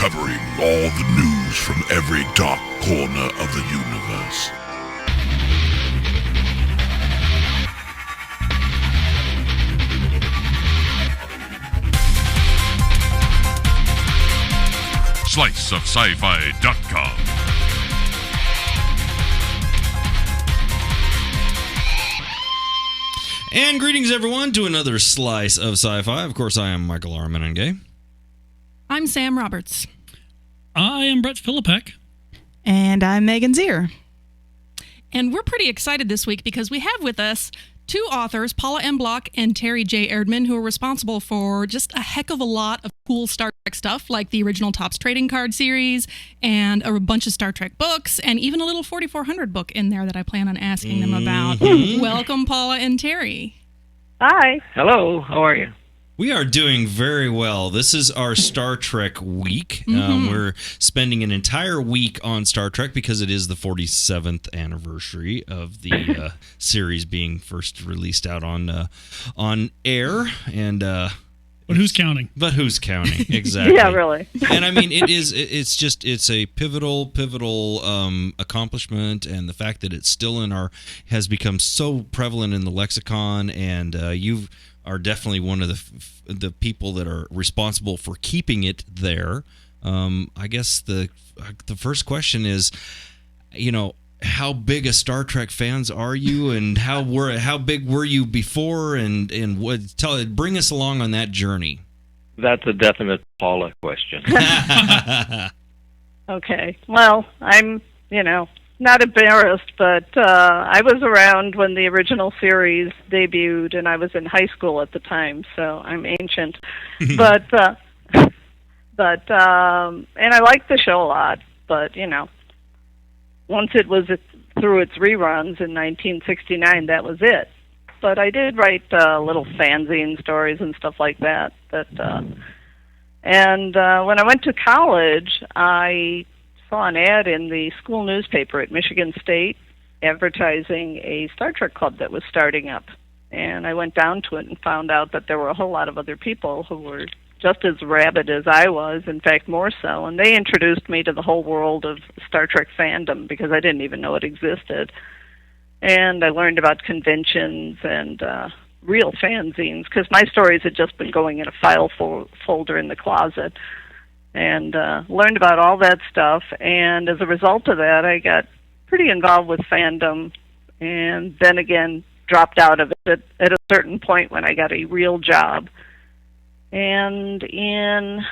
covering all the news from every dark corner of the universe. SliceofSciFi.com. And greetings, everyone, to another Slice of Sci-Fi. Of course, I am Michael Armenengay. I'm Sam Roberts. I am Brett Philippek. And I'm Megan Zier. And we're pretty excited this week because we have with us two authors, Paula M. Block and Terry J. Erdman, who are responsible for just a heck of a lot of cool Star Trek stuff, like the original Topps trading card series and a bunch of Star Trek books, and even a little 4400 book in there that I plan on asking them about. Welcome, Paula and Terry. Hi. Hello. How are you? We are doing very well. This is our Star Trek week. We're spending an entire week on Star Trek because it is the 47th anniversary of the series being first released out on air. And but who's counting? But who's counting? Exactly. Yeah, really. And I mean, it's a pivotal accomplishment, and the fact that it's still has become so prevalent in the lexicon, and you are definitely one of the people that are responsible for keeping it there. I guess the first question is, how big a Star Trek fans are you, and how big were you before, and bring us along on that journey. That's a definite Paula question. Okay. Well, I'm, not embarrassed, but I was around when the original series debuted, and I was in high school at the time, so I'm ancient. but and I liked the show a lot, but, once it was through its reruns in 1969, that was it. But I did write little fanzine stories and stuff like that. And when I went to college, I saw an ad in the school newspaper at Michigan State advertising a Star Trek club that was starting up. And I went down to it and found out that there were a whole lot of other people who were just as rabid as I was, in fact, more so. And they introduced me to the whole world of Star Trek fandom because I didn't even know it existed. And I learned about conventions and real fanzines because my stories had just been going in a file folder in the closet. And learned about all that stuff. And as a result of that, I got pretty involved with fandom and then again dropped out of it at a certain point when I got a real job. And in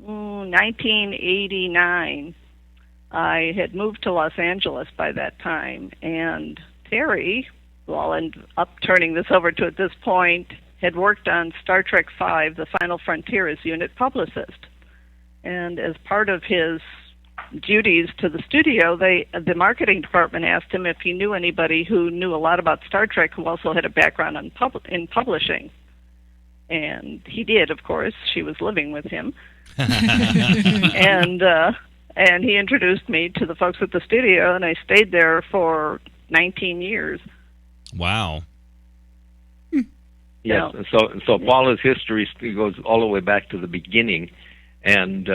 1989, I had moved to Los Angeles by that time. And Terry, who I'll end up turning this over to at this point, had worked on Star Trek V, The Final Frontier, as unit publicist. And as part of his duties to the studio, the marketing department asked him if he knew anybody who knew a lot about Star Trek who also had a background in publishing. And he did, of course. She was living with him. And he introduced me to the folks at the studio, and I stayed there for 19 years. Wow. Yes, so Paula's history goes all the way back to the beginning. And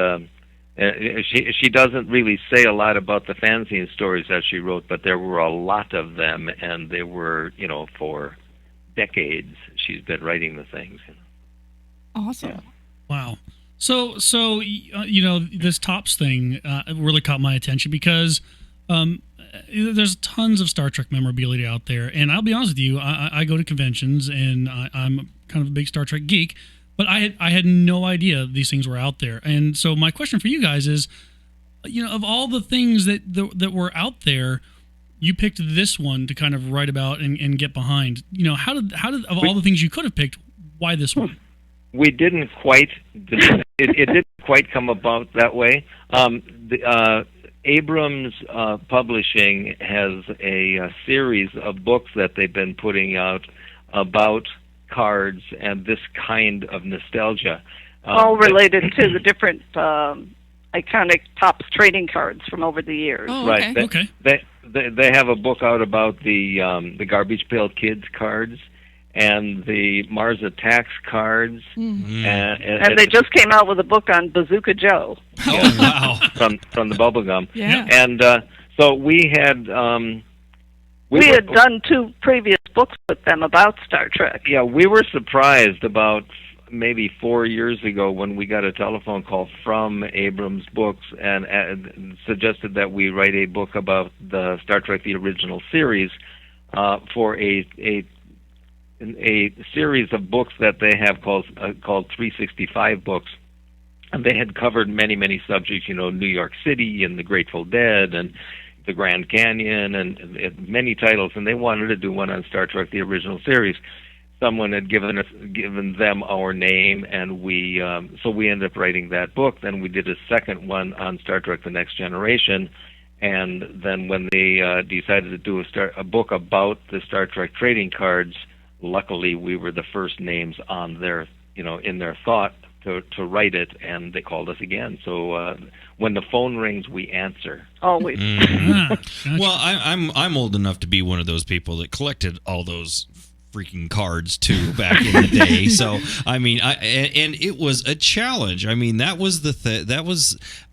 she doesn't really say a lot about the fanzine stories that she wrote, but there were a lot of them, and they were, for decades she's been writing the things. Awesome. Yeah. Wow. So this Topps thing really caught my attention because there's tons of Star Trek memorabilia out there, and I'll be honest with you, I go to conventions, and I'm kind of a big Star Trek geek. But I had no idea these things were out there. And so my question for you guys is, of all the things that were out there, you picked this one to kind of write about and get behind. How did of all the things you could have picked, why this one? We didn't quite. It didn't quite come about that way. Abrams Publishing has a series of books that they've been putting out about cards and this kind of nostalgia. All related to the different iconic Topps trading cards from over the years. Oh, right. okay. They have a book out about the Garbage Pail Kids cards, and the Mars Attacks cards. And they just came out with a book on Bazooka Joe. Oh, wow. from the bubblegum. Yeah. And so we had... we had done 2 previous books with them about Star Trek. Yeah, we were surprised about maybe 4 years ago when we got a telephone call from Abrams Books and suggested that we write a book about the Star Trek the original series for a series of books that they have called 365 books. And they had covered many subjects, New York City and the Grateful Dead and the Grand Canyon and many titles, and they wanted to do one on Star Trek the original series. Someone had given them our name, and so we ended up writing that book. Then we did a second one on Star Trek the Next Generation, and then when they decided to do a book about the Star Trek trading cards, luckily we were the first names on their in their thought to write it, and they called us again. So when the phone rings, we answer. Always. Well, I'm old enough to be one of those people that collected all those freaking cards too back in the day. So I mean, and it was a challenge. I mean, that was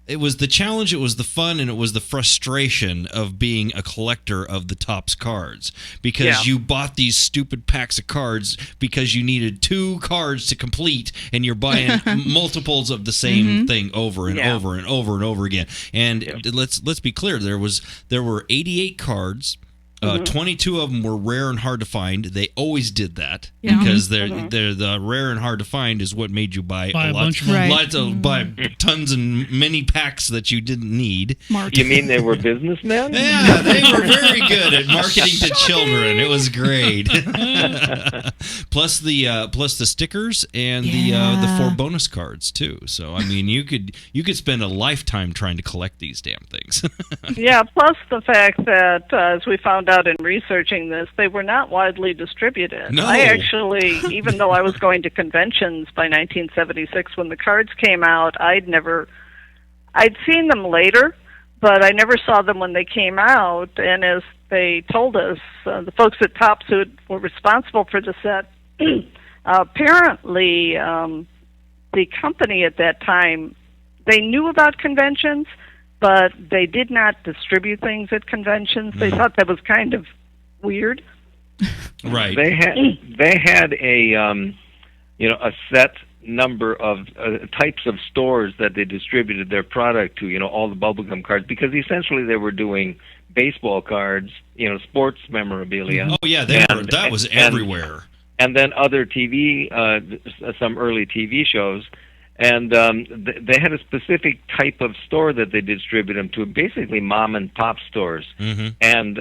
it was the challenge, it was the fun, and it was the frustration of being a collector of the Topps cards, because you bought these stupid packs of cards because you needed 2 cards to complete, and you're buying multiples of the same thing over and over and over and over again. And let's be clear, there were 88 cards. 22 of them were rare and hard to find. They always did that because they're the rare and hard to find is what made you buy buy tons and many packs that you didn't need. You mean they were businessmen? Yeah, they were very good at marketing to children. It was great. plus the stickers and the 4 bonus cards too. So I mean, you could spend a lifetime trying to collect these damn things. Yeah, plus the fact that as we found out in researching this, they were not widely distributed. No. I actually, even though I was going to conventions by 1976 when the cards came out, I'd seen them later, but I never saw them when they came out. And as they told us, the folks at Topps who were responsible for the set, apparently the company at that time, they knew about conventions, but they did not distribute things at conventions. They thought that was kind of weird. Right. They had a set number of types of stores that they distributed their product to. All the bubblegum cards, because essentially they were doing baseball cards, sports memorabilia. Oh yeah, that was everywhere. And then other TV, some early TV shows. And they had a specific type of store that they distribute them to, basically mom and pop stores. And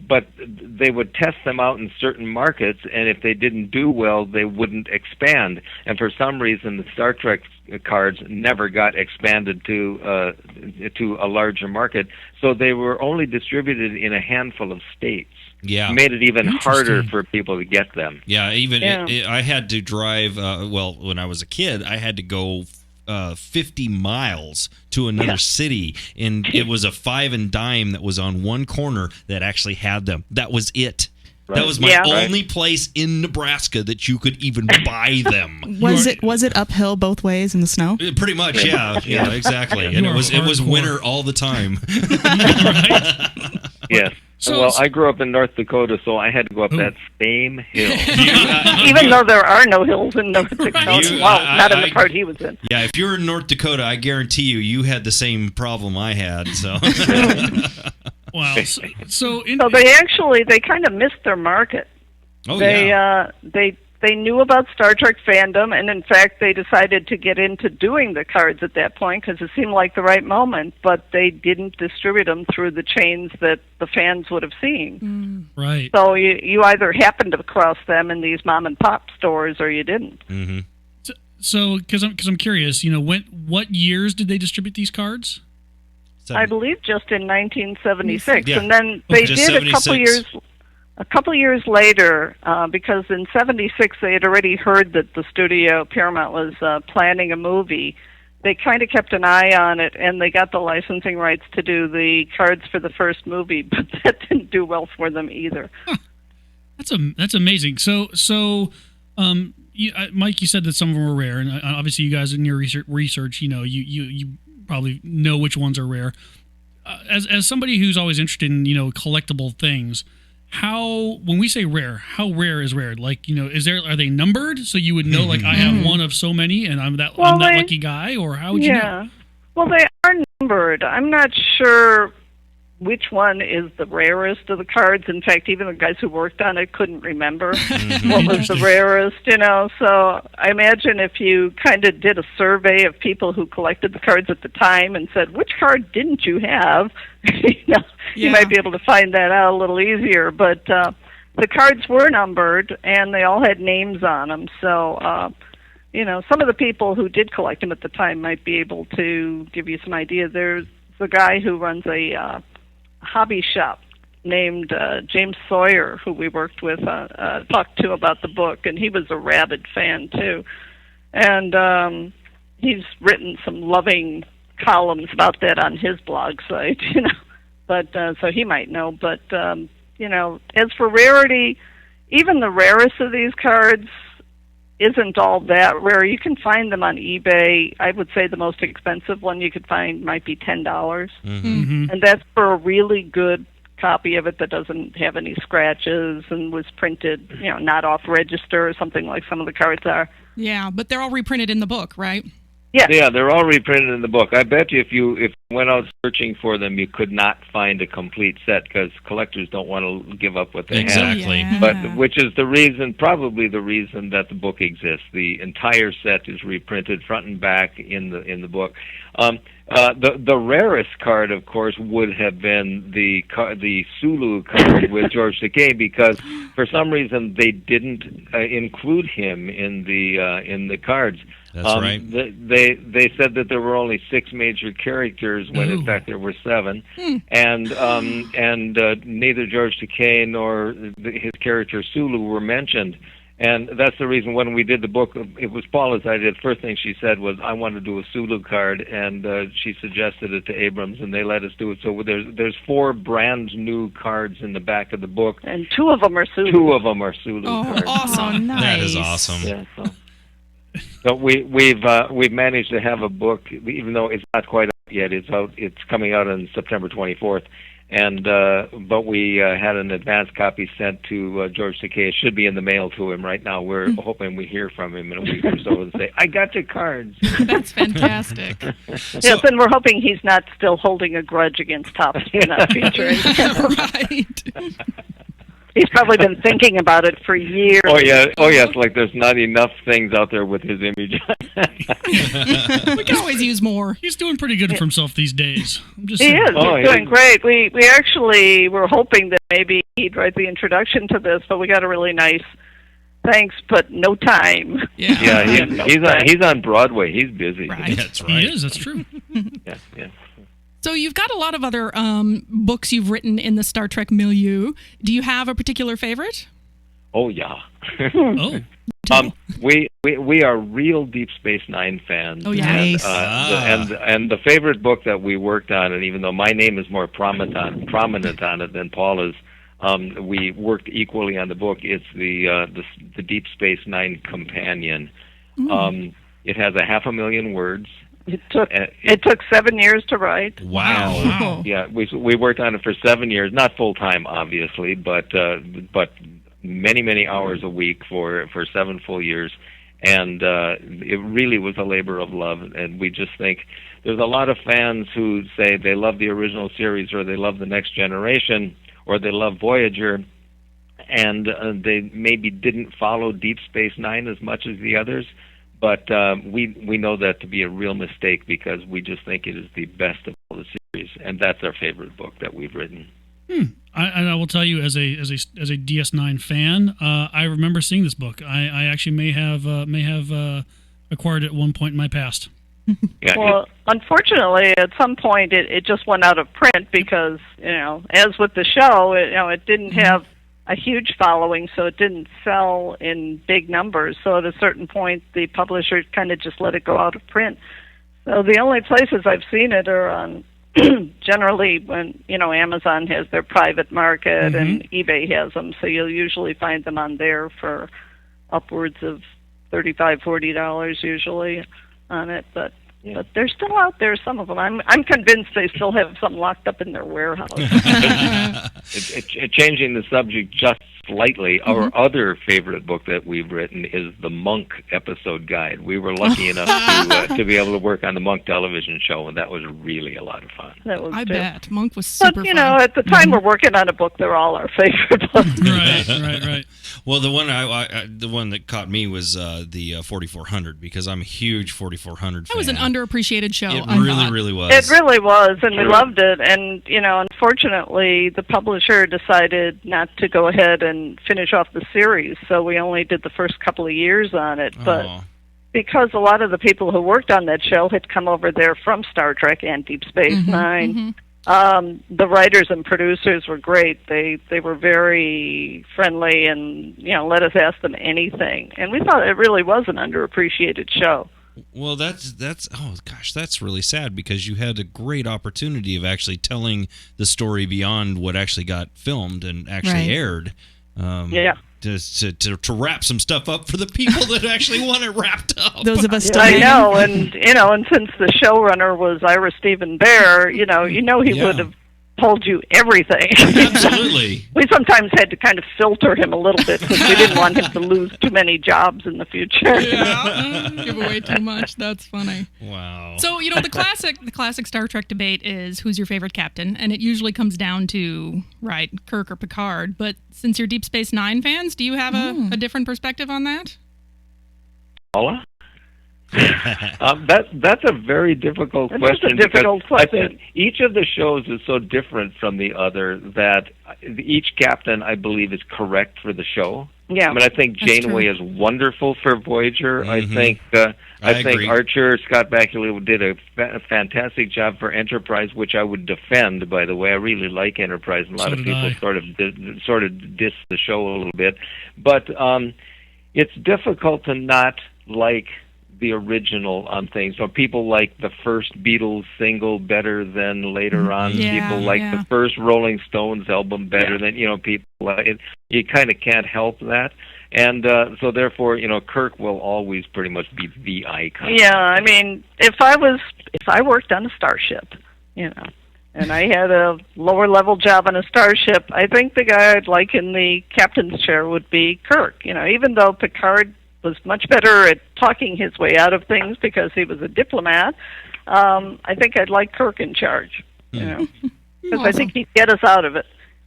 but they would test them out in certain markets, and if they didn't do well, they wouldn't expand. And for some reason, the Star Trek cards never got expanded to a larger market, so they were only distributed in a handful of states. Yeah, made it even harder for people to get them. Yeah, I had to drive. When I was a kid, I had to go 50 miles to another city, and it was a 5 and dime that was on one corner that actually had them. That was it. Right. That was my only place in Nebraska that you could even buy them. Was it uphill both ways in the snow? Pretty much, yeah, exactly. And it was winter all the time. Yes. So, I grew up in North Dakota, so I had to go up that same hill. Even though there are no hills in North Dakota. Not in the part he was in. Yeah, if you're in North Dakota, I guarantee you had the same problem I had. So. Wow. So they kind of missed their market. Oh, They knew about Star Trek fandom, and in fact, they decided to get into doing the cards at that point because it seemed like the right moment, but they didn't distribute them through the chains that the fans would have seen. Right. So you either happened to cross them in these mom and pop stores or you didn't. Mm-hmm. So, because I'm curious, what years did they distribute these cards? I believe just in 1976, and then they did 76. A couple years later, because in '76 they had already heard that the studio Paramount was planning a movie. They kind of kept an eye on it, and they got the licensing rights to do the cards for the first movie, but that didn't do well for them either. That's amazing. Mike, you said that some of them were rare, and obviously you guys in your research, you probably know which ones are rare. As somebody who's always interested in collectible things, when we say rare, how rare is rare? Like are they numbered so you would know like I have one of so many and I'm that lucky guy, or how would you know? Well, they are numbered. I'm not sure which one is the rarest of the cards. In fact, even the guys who worked on it couldn't remember what was the rarest, So I imagine if you kind of did a survey of people who collected the cards at the time and said, which card didn't you have? You might be able to find that out a little easier. But the cards were numbered, and they all had names on them. So, some of the people who did collect them at the time might be able to give you some idea. There's a guy who runs a hobby shop named James Sawyer, who we worked with, talked to about the book, and he was a rabid fan too. And he's written some loving columns about that on his blog site, But so he might know. But as for rarity, even the rarest of these cards isn't all that rare. You can find them on eBay. I would say the most expensive one you could find might be $10, and that's for a really good copy of it that doesn't have any scratches and was printed, not off register or something like some of the cards are. Yeah, but they're all reprinted in the book, right? Yeah, they're all reprinted in the book. I bet you if you went out searching for them, you could not find a complete set because collectors don't want to give up what they have. Exactly. Yeah. But which is probably the reason that the book exists. The entire set is reprinted front and back in the book. The rarest card, of course, would have been the Sulu card with George Takei, because for some reason they didn't include him in the cards. That's right. They said that there were only 6 major characters when in fact there were 7, and neither George Takei nor his character Sulu were mentioned. And that's the reason when we did the book, it was Paula's idea. The first thing she said was, I want to do a Sulu card, and she suggested it to Abrams, and they let us do it. So there's 4 brand new cards in the back of the book. And 2 of them are Sulu. 2 of them are Sulu cards. Awesome. Nice. That is awesome. Yeah, so we've managed to have a book, even though it's not quite out yet. It's coming out on September 24th. And but we had an advance copy sent to George Takei. It should be in the mail to him right now. We're hoping we hear from him in a week or so and say, I got your cards. That's fantastic. Yes, and we're hoping he's not still holding a grudge against Topps for not featuring him. Right. He's probably been thinking about it for years. Oh yes, like there's not enough things out there with his image. We can always use more. He's doing pretty good for himself these days. He is. He's doing great. We actually were hoping that maybe he'd write the introduction to this, but we got a really nice thanks, but no time. Yeah, he's on Broadway. He's busy. Right. That's right. He is. That's true. Yeah. So you've got a lot of other books you've written in the Star Trek milieu. Do you have a particular favorite? Oh yeah. Oh. We are real Deep Space Nine fans. Oh yeah. Nice. And the favorite book that we worked on, and even though my name is more prominent on it than Paula's, we worked equally on the book. It's the Deep Space Nine Companion. It has 500,000 words. It took 7 years to write. Wow. Yeah, we worked on it for 7 years, not full time, obviously, but many hours a week for 7 full years, and it really was a labor of love. And we just think there's a lot of fans who say they love the original series, or they love the Next Generation, or they love Voyager, and they maybe didn't follow Deep Space Nine as much as the others. But we know that to be a real mistake, because we just think it is the best of all the series, and that's our favorite book that we've written. I will tell you, as a DS9 fan, I remember seeing this book. I actually may have acquired it at one point in my past. Yeah, well, unfortunately, at some point it just went out of print because, as with the show, it didn't have a huge following, so it didn't sell in big numbers. So at a certain point, the publisher kind of just let it go out of print. So the only places I've seen it are on generally when, Amazon has their private market and eBay has them, so you'll usually find them on there for upwards of $35-40 usually on it, but they're still out there, some of them. I'm convinced they still have some locked up in their warehouse. Changing the subject just slightly, our other favorite book that we've written is the Monk Episode Guide. We were lucky enough to be able to work on the Monk television show, and that was really a lot of fun. I bet. Monk was super fun. But, at the time we're working on a book, they're all our favorite books. Right. Well, the one the one that caught me was the 4400, because I'm a huge 4400 fan. That was an underappreciated show. It really was. It really was, and we loved it. And, unfortunately, the publisher decided not to go ahead and finish off the series, so we only did the first couple of years on it. But because a lot of the people who worked on that show had come over there from Star Trek and Deep Space Nine, the writers and producers were great. They were very friendly and, let us ask them anything. And we thought it really was an underappreciated show. Well, that's really sad, because you had a great opportunity of actually telling the story beyond what actually got filmed and actually aired. To wrap some stuff up for the people that actually want it wrapped up. Those of us still I know, and since the showrunner was Ira Stephen Bear, he would have told you everything. Absolutely. We sometimes had to kind of filter him a little bit because we didn't want him to lose too many jobs in the future. Give away too much. That's funny. Wow. So, the classic Star Trek debate is who's your favorite captain, and it usually comes down to, Kirk or Picard. But since you're Deep Space Nine fans, do you have a different perspective on that? Paula? That's a very difficult question. It's a difficult question. I think each of the shows is so different from the other that each captain, I believe, is correct for the show. Yeah, I think Janeway is wonderful for Voyager. I think Archer, Scott Bakula did a fantastic job for Enterprise, which I would defend. By the way, I really like Enterprise, and a lot of people sort of diss the show a little bit. But it's difficult to not like the original on things. So people like the first Beatles single better than later on. People like the first Rolling Stones album better than, people like it. You kind of can't help that. And so therefore, Kirk will always pretty much be the icon. Yeah, if I worked on a starship, and I had a lower level job on a starship, I think the guy I'd like in the captain's chair would be Kirk. Even though Picard was much better at talking his way out of things because he was a diplomat, I think I'd like Kirk in charge, because I think he'd get us out of it.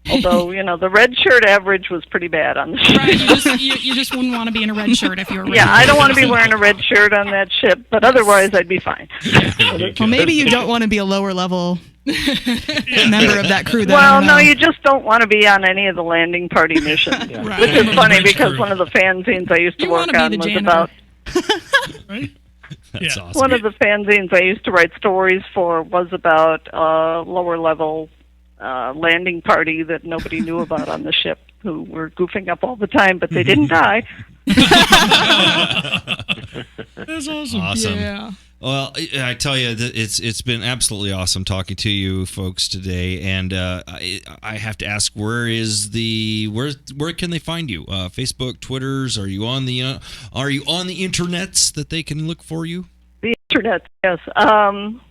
Although, the red shirt average was pretty bad on the ship. Right, you just wouldn't want to be in a red shirt if you were. Yeah, I don't want to be wearing a red shirt on that ship, but otherwise I'd be fine. Well, maybe you don't want to be a lower level member of that crew. Well, no, you just don't want to be on any of the landing party missions. Which is funny because one of the fanzines I used to work on was about... Right? That's awesome. One of the fanzines I used to write stories for was about lower level landing party that nobody knew about on the ship, who were goofing up all the time, but they didn't die. That's awesome. Yeah. Well, I tell you, it's been absolutely awesome talking to you folks today, and I have to ask, where can they find you? Facebook, Twitters? Are you on the internets that they can look for you? The internet, yes.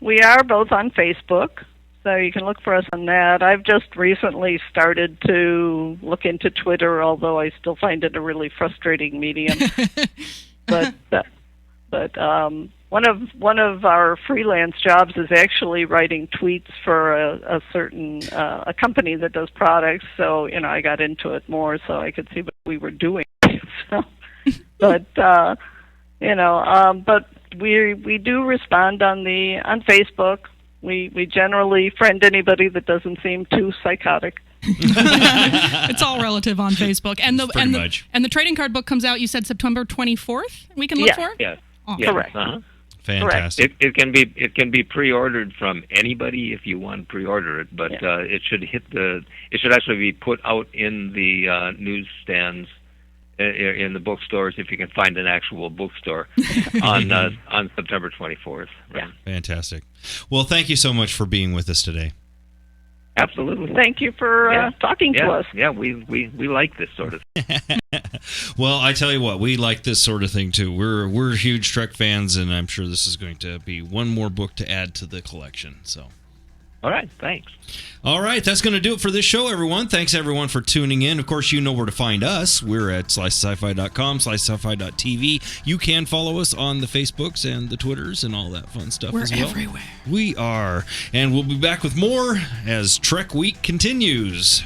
We are both on Facebook, so you can look for us on that. I've just recently started to look into Twitter, although I still find it a really frustrating medium. But one of our freelance jobs is actually writing tweets for a certain a company that does products. So I got into it more so I could see what we were doing. But we do respond on Facebook. We generally friend anybody that doesn't seem too psychotic. It's all relative on Facebook. And the trading card book comes out, you said September 24th we can look for? Yes. Oh, yeah. Correct. Uh-huh. Fantastic. It can be pre-ordered from anybody if you want to pre-order it, but it should actually be put out in the newsstands in the bookstores, if you can find an actual bookstore, on September 24th. Right? Fantastic. Well, thank you so much for being with us today. Absolutely. Thank you for talking to us. Yeah, we like this sort of thing. Well, I tell you what, we like this sort of thing too. We're huge Trek fans, and I'm sure this is going to be one more book to add to the collection. So. All right, thanks. All right, that's going to do it for this show, everyone. Thanks, everyone, for tuning in. Of course, you know where to find us. We're at sliceofsci-fi.com, sliceofsci.tv. You can follow us on the Facebooks and the Twitters and all that fun stuff as well. We're everywhere. We are. And we'll be back with more as Trek Week continues.